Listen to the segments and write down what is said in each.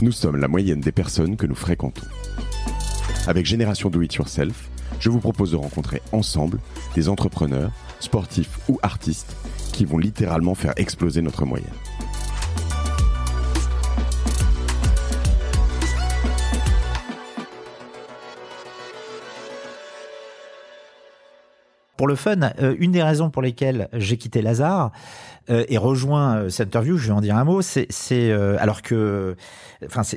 Nous sommes la moyenne des personnes que nous fréquentons. Avec Génération Do It Yourself, je vous propose de rencontrer ensemble des entrepreneurs, sportifs ou artistes qui vont littéralement faire exploser notre moyenne. Pour le fun, une des raisons pour lesquelles j'ai quitté Lazare et rejoint cette interview, je vais en dire un mot, alors que,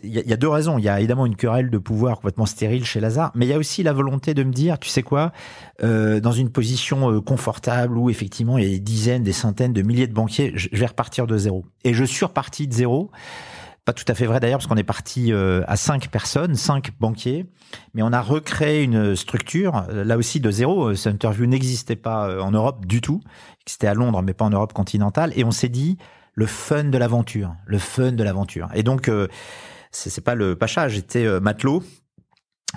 il y a deux raisons. Il y a évidemment une querelle de pouvoir complètement stérile chez Lazare, mais il y a aussi la volonté de me dire, tu sais quoi, dans une position confortable où effectivement il y a des dizaines, des centaines de milliers de banquiers, je vais repartir de zéro. Et je suis reparti de zéro. Pas tout à fait vrai d'ailleurs, parce qu'on est parti à 5 personnes, 5 banquiers, mais on a recréé une structure, là aussi de zéro. Cette interview n'existait pas en Europe du tout, c'était à Londres, mais pas en Europe continentale, et on s'est dit le fun de l'aventure. Et donc, c'est pas le pacha, j'étais matelot,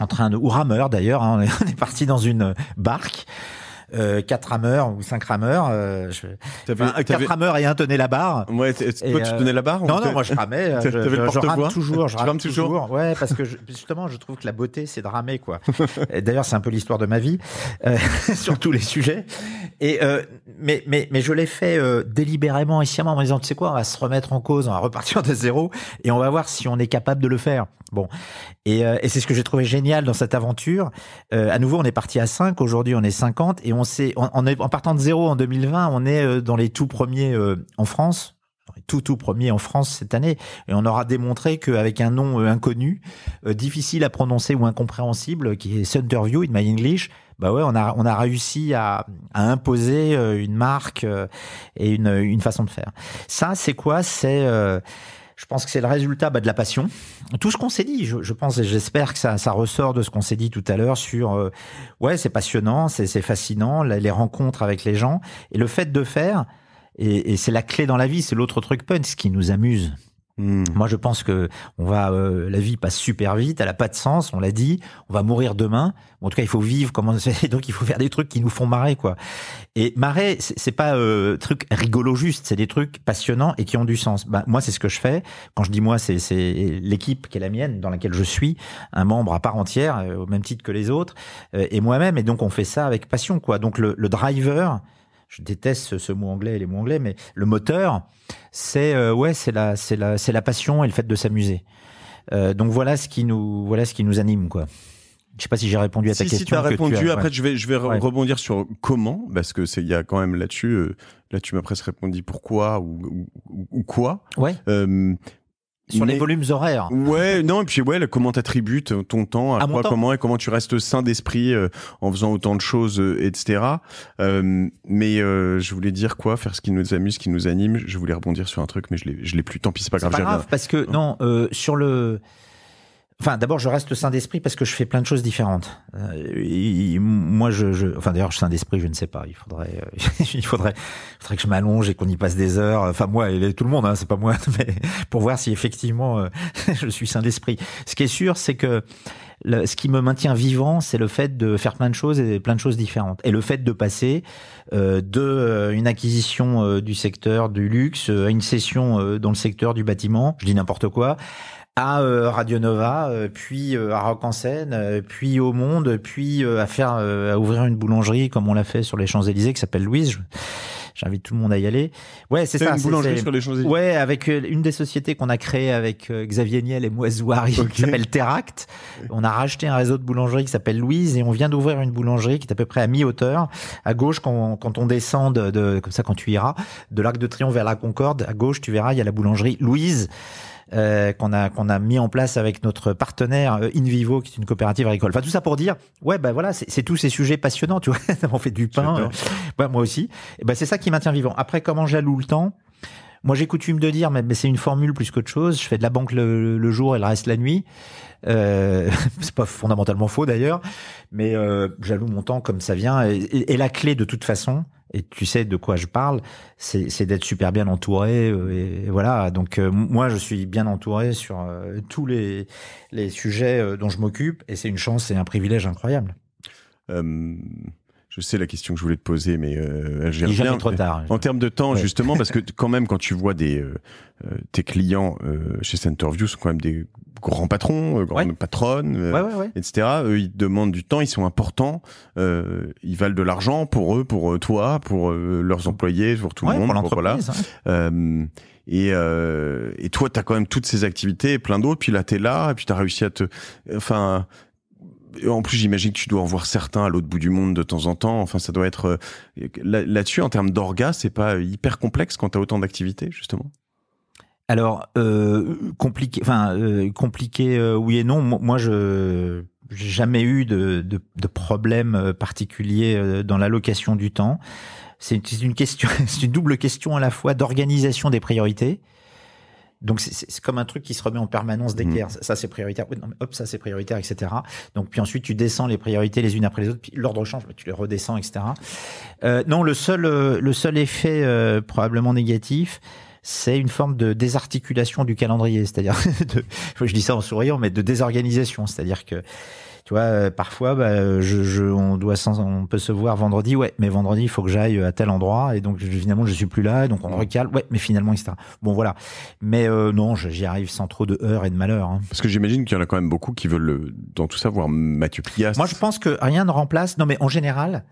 ou rameur d'ailleurs, hein, on est parti dans une barque, 4 rameurs ou 5 rameurs. 4 rameurs et un tenait la barre. Ouais, toi, tu tenais la barre? Non, moi je ramais. Je rame toujours. Tu rames toujours? Ouais, parce que justement, je trouve que la beauté, c'est de ramer, quoi. D'ailleurs, c'est un peu l'histoire de ma vie, sur tous les sujets. Mais je l'ai fait délibérément et sciemment en me disant, tu sais quoi, on va se remettre en cause, on va repartir de zéro et on va voir si on est capable de le faire. Bon. Et c'est ce que j'ai trouvé génial dans cette aventure. À nouveau, on est parti à 5. Aujourd'hui, on est 50 et en partant de zéro en 2020, on est dans les tout premiers en France. Tout premier en France cette année, et on aura démontré qu'avec un nom inconnu, difficile à prononcer ou incompréhensible, qui est Centerview in my English, bah ouais, on a réussi à imposer une marque et une façon de faire. Ça, c'est quoi? Je pense que c'est le résultat de la passion. Tout ce qu'on s'est dit, je pense et j'espère que ça ressort de ce qu'on s'est dit tout à l'heure sur ouais, c'est passionnant, c'est fascinant, les rencontres avec les gens et le fait de faire. Et c'est la clé dans la vie, c'est l'autre truc punch, ce qui nous amuse. Moi, je pense que la vie passe super vite, elle a pas de sens, on l'a dit, on va mourir demain. Bon, en tout cas, il faut vivre donc il faut faire des trucs qui nous font marrer, quoi. Et marrer, c'est pas truc rigolo juste, c'est des trucs passionnants et qui ont du sens. Moi, c'est ce que je fais. Quand je dis moi, c'est l'équipe qui est la mienne, dans laquelle je suis, un membre à part entière, au même titre que les autres, et moi-même. Et donc, on fait ça avec passion, quoi. Donc, le driver. Je déteste ce mot anglais et les mots anglais, mais le moteur, c'est la passion et le fait de s'amuser. Donc voilà ce qui nous anime, quoi. Je sais pas si j'ai répondu à ta question. Si tu as répondu, après je vais rebondir sur comment, parce que il y a quand même là-dessus, là tu m'as presque répondu pourquoi ou quoi. Ouais. Sur les volumes horaires. Ouais, non, et puis comment t'attribues ton temps à quoi, comment, et comment tu restes sain d'esprit en faisant autant de choses, etc. Mais je voulais dire quoi, faire ce qui nous amuse, ce qui nous anime. Je voulais rebondir sur un truc, mais je l'ai plus. Tant pis, c'est pas grave. C'est pas grave, parce que sur le. Enfin, d'abord, je reste sain d'esprit parce que je fais plein de choses différentes. Moi, d'ailleurs, sain d'esprit, je ne sais pas. Il faudrait que je m'allonge et qu'on y passe des heures. Enfin, moi et tout le monde, hein, c'est pas moi, mais pour voir si effectivement je suis sain d'esprit. Ce qui est sûr, c'est que ce qui me maintient vivant, c'est le fait de faire plein de choses et plein de choses différentes. Et le fait de passer une acquisition du secteur du luxe à une session dans le secteur du bâtiment, je dis n'importe quoi, à Radio Nova, puis à Rock en Seine, puis au Monde, puis à ouvrir une boulangerie comme on l'a fait sur les Champs-Élysées qui s'appelle Louise. J'invite tout le monde à y aller. Ouais, c'est ça. Une boulangerie sur les Champs-Élysées. Ouais, avec une des sociétés qu'on a créées avec Xavier Niel et Mouaz Zouari, qui s'appelle Teract. On a racheté un réseau de boulangeries qui s'appelle Louise et on vient d'ouvrir une boulangerie qui est à peu près à mi-hauteur. À gauche, quand on descend comme ça, quand tu iras, de l'Arc de Triomphe vers la Concorde, à gauche, tu verras, il y a la boulangerie Louise. Qu'on a mis en place avec notre partenaire InVivo, qui est une coopérative agricole. Enfin, tout ça pour dire, voilà, c'est tous ces sujets passionnants, tu vois. On fait du pain, moi aussi. Et c'est ça qui maintient vivant. Après, comment j'alloue le temps? Moi, j'ai coutume de dire, mais c'est une formule plus qu'autre chose. Je fais de la banque le jour et le reste la nuit. C'est pas fondamentalement faux d'ailleurs, mais j'alloue mon temps comme ça vient. Et la clé, de toute façon, et tu sais de quoi je parle, c'est d'être super bien entouré. Et voilà. Donc moi, je suis bien entouré sur tous les sujets dont je m'occupe, et c'est une chance et un privilège incroyable. Je sais la question que je voulais te poser, mais il est jamais trop tard. En termes de temps, justement, parce que quand même, quand tu vois tes clients chez Centerview sont quand même des grands patrons, grandes patronnes, etc. Eux, ils te demandent du temps, ils sont importants, ils valent de l'argent pour eux, pour toi, pour leurs employés, pour tout le monde. Pour l'entreprise. Et toi, t'as quand même toutes ces activités et plein d'autres, puis là, t'es là, et puis t'as réussi à enfin... En plus, j'imagine que tu dois en voir certains à l'autre bout du monde de temps en temps. Enfin, ça doit être là-dessus en termes d'orgas, c'est pas hyper complexe quand t'as autant d'activités, justement. Alors compliqué, oui et non. Moi, j'ai jamais eu de problème particulier dans l'allocation du temps. C'est une question, c'est une double question à la fois d'organisation des priorités. Donc c'est comme un truc qui se remet en permanence d'équerre. Ça c'est prioritaire. Oui, non, mais hop, ça c'est prioritaire, etc. Donc puis ensuite tu descends les priorités les unes après les autres. Puis l'ordre change, tu les redescends, etc. Non, le seul effet probablement négatif, c'est une forme de désarticulation du calendrier. C'est-à-dire, je dis ça en souriant, mais de désorganisation. C'est-à-dire que tu vois, parfois, on peut se voir vendredi, mais vendredi, il faut que j'aille à tel endroit, et donc finalement, je suis plus là, donc on recale, mais finalement, etc. Bon, voilà. Mais non, j'y arrive sans trop de heurts et de malheurs. Hein. Parce que j'imagine qu'il y en a quand même beaucoup qui veulent, dans tout ça, voir Mathieu Pigasse. Moi, je pense que rien ne remplace. Non, mais en général.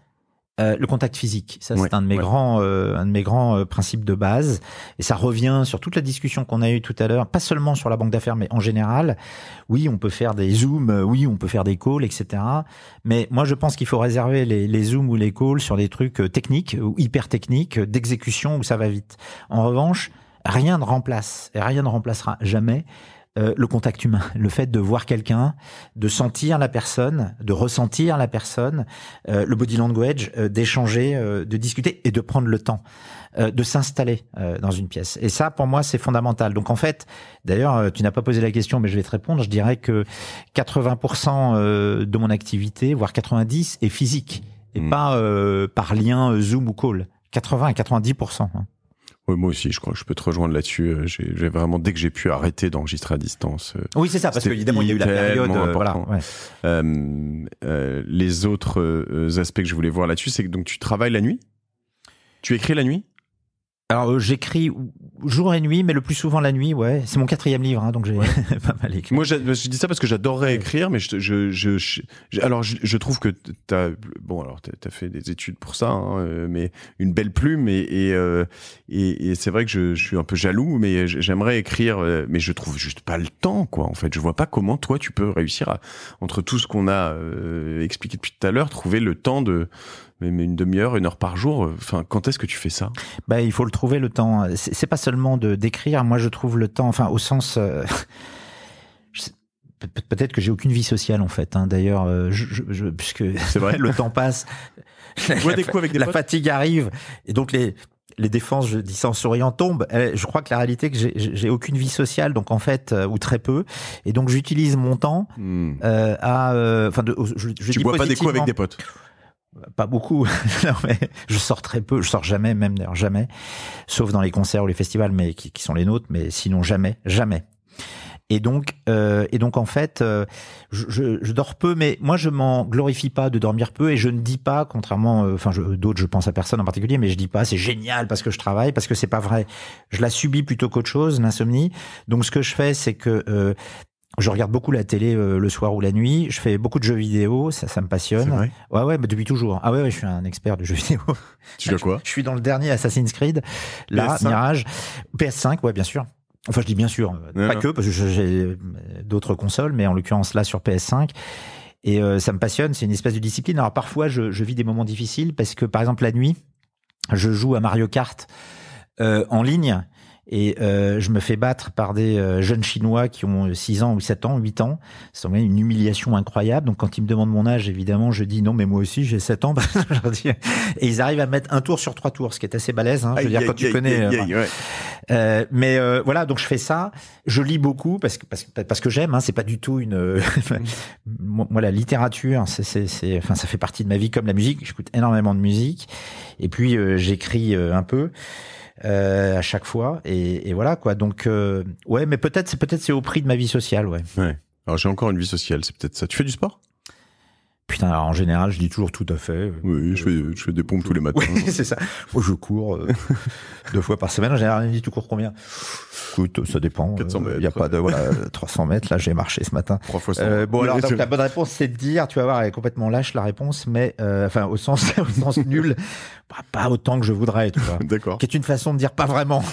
Le contact physique, ça c'est un de mes grands principes de base, et ça revient sur toute la discussion qu'on a eue tout à l'heure, pas seulement sur la banque d'affaires, mais en général. Oui, on peut faire des zooms, oui, on peut faire des calls, etc. Mais moi, je pense qu'il faut réserver les zooms ou les calls sur des trucs techniques ou hyper techniques, d'exécution où ça va vite. En revanche, rien ne remplace et rien ne remplacera jamais le contact humain, le fait de voir quelqu'un, de sentir la personne, de ressentir la personne, le body language, d'échanger, de discuter et de prendre le temps de s'installer dans une pièce. Et ça, pour moi, c'est fondamental. Donc en fait, d'ailleurs, tu n'as pas posé la question, mais je vais te répondre. Je dirais que 80% de mon activité, voire 90%, est physique et pas par lien Zoom ou call. 80 à 90%. Hein. Oui, moi aussi, je crois que je peux te rejoindre là-dessus. J'ai vraiment, dès que j'ai pu arrêter d'enregistrer à distance. Oui, c'est ça, parce qu'évidemment, il y a eu la période. Voilà. Les autres aspects que je voulais voir là-dessus, c'est que donc, tu travailles la nuit ? Tu écris la nuit ? Alors, j'écris jour et nuit, mais le plus souvent la nuit, ouais. C'est mon 4e livre, hein, donc j'ai pas mal écrit. Moi, je dis ça parce que j'adorerais écrire, mais alors, je trouve que t'as fait des études pour ça, hein, mais une belle plume et c'est vrai que je suis un peu jaloux, mais j'aimerais écrire, mais je trouve juste pas le temps, quoi. En fait, je vois pas comment toi tu peux réussir entre tout ce qu'on a expliqué depuis tout à l'heure, trouver le temps de mais une demi-heure, 1 heure par jour. Enfin, quand est-ce que tu fais ça ? Il faut le trouver le temps. C'est pas seulement d'écrire. Moi, je trouve le temps. Enfin, au sens. Peut-être que j'ai aucune vie sociale en fait. Hein. D'ailleurs, puisque c'est vrai, le temps passe. La fatigue arrive et donc les défenses, je dis ça en souriant, tombent. Je crois que la réalité, que j'ai aucune vie sociale, donc en fait, ou très peu, et donc j'utilise mon temps tu bois pas des coups avec des potes ? Pas beaucoup. Non, mais je sors très peu. Je sors jamais, même d'ailleurs jamais, sauf dans les concerts ou les festivals, mais qui sont les nôtres. Mais sinon jamais. Et donc en fait, je dors peu, mais moi je m'en glorifie pas de dormir peu, et je ne dis pas, contrairement, d'autres, je pense à personne en particulier, mais je dis pas c'est génial parce que je travaille, parce que c'est pas vrai. Je la subis plutôt qu'autre chose, l'insomnie. Donc ce que je fais, c'est que je regarde beaucoup la télé le soir ou la nuit. Je fais beaucoup de jeux vidéo, ça me passionne. C'est vrai ? Ouais, mais depuis toujours. Ah ouais, je suis un expert de jeux vidéo. Tu joues quoi ? Je suis dans le dernier Assassin's Creed, là, PS5. Mirage, PS5, ouais, bien sûr. Enfin, je dis bien sûr, pas que, parce que j'ai d'autres consoles, mais en l'occurrence là sur PS5. Et ça me passionne, c'est une espèce de discipline. Alors parfois, je vis des moments difficiles parce que, par exemple, la nuit, je joue à Mario Kart en ligne. Et je me fais battre par des jeunes Chinois qui ont 6 ans ou 7 ans, 8 ans. C'est vraiment une humiliation incroyable. Donc quand ils me demandent mon âge, évidemment, je dis non, mais moi aussi j'ai 7 ans. Et ils arrivent à mettre un tour sur 3 tours, ce qui est assez balèze. Hein. Je veux dire, quand tu connais. Voilà, donc je fais ça. Je lis beaucoup parce que j'aime. Hein. C'est pas du tout une. Moi, la littérature, ça fait partie de ma vie comme la musique. J'écoute énormément de musique. Et puis j'écris un peu. À chaque fois et voilà quoi, donc ouais, mais peut-être c'est au prix de ma vie sociale. Ouais. Alors j'ai encore une vie sociale, c'est peut-être ça. Tu fais du sport ? Putain, alors, en général, je dis toujours tout à fait. Oui, je fais des pompes tous les matins. Oui, c'est ça. Moi, je cours 2 fois par semaine. En général, on dit tu cours combien? Écoute, ça dépend. 400 mètres. Il n'y a pas de 300 mètres. Là, j'ai marché ce matin. 3 fois 100. Bon, alors donc, la bonne réponse, c'est de dire, tu vas voir, elle est complètement lâche la réponse, mais enfin au sens nul, pas autant que je voudrais, tu vois. D'accord. Qui est une façon de dire pas vraiment.